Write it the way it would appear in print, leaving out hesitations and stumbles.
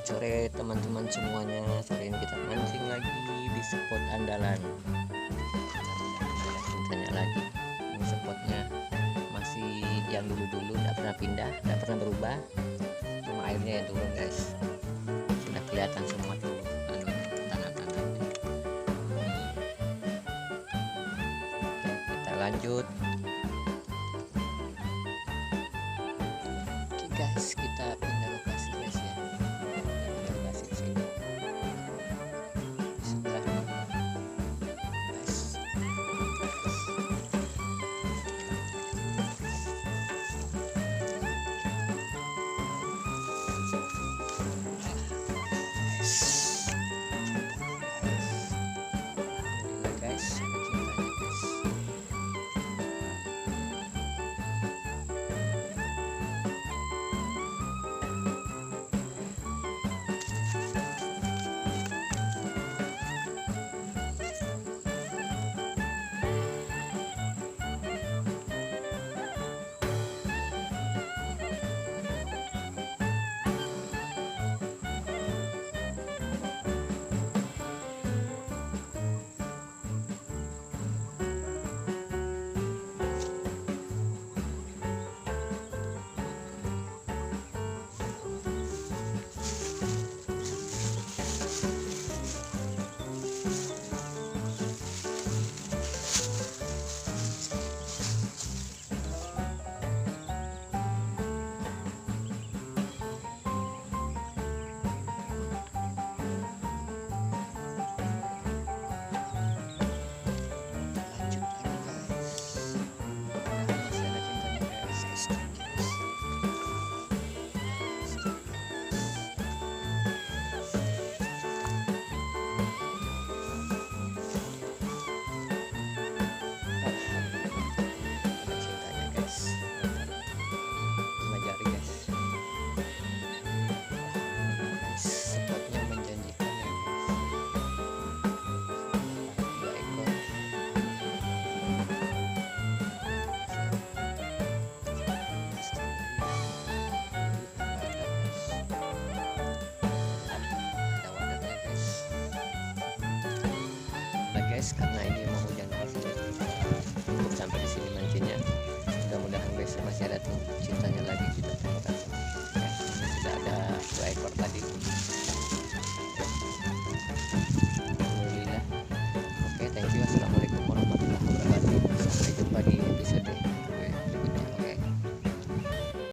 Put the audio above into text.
Selamat sore teman-teman semuanya. Sore ini kita mancing lagi di spot andalan. Tanya lagi, ini spotnya masih yang dulu-dulu, tidak pernah pindah, tidak pernah berubah. Cuma airnya yang turun guys. Sudah kelihatan semua tuh tanah-tanahnya. Kita lanjut. Oke guys, kita pindah lokasi guys ya. Pindah lokasi ke sini. Di sebelah guys. Alhamdulillah guys, ada cintanya guys. Lanjut lagi guys. Masih ada cintanya guys. Ada cintanya guys. Lima jari guys. Guys, spotnya menjanjikan ya guys. 2 ekor. Ada wadahnya guys. Nah guys, karena ini mau hujan deras, cukup sampai di sini mancingnya. Mudah-mudahan besok masih ada tuh cinta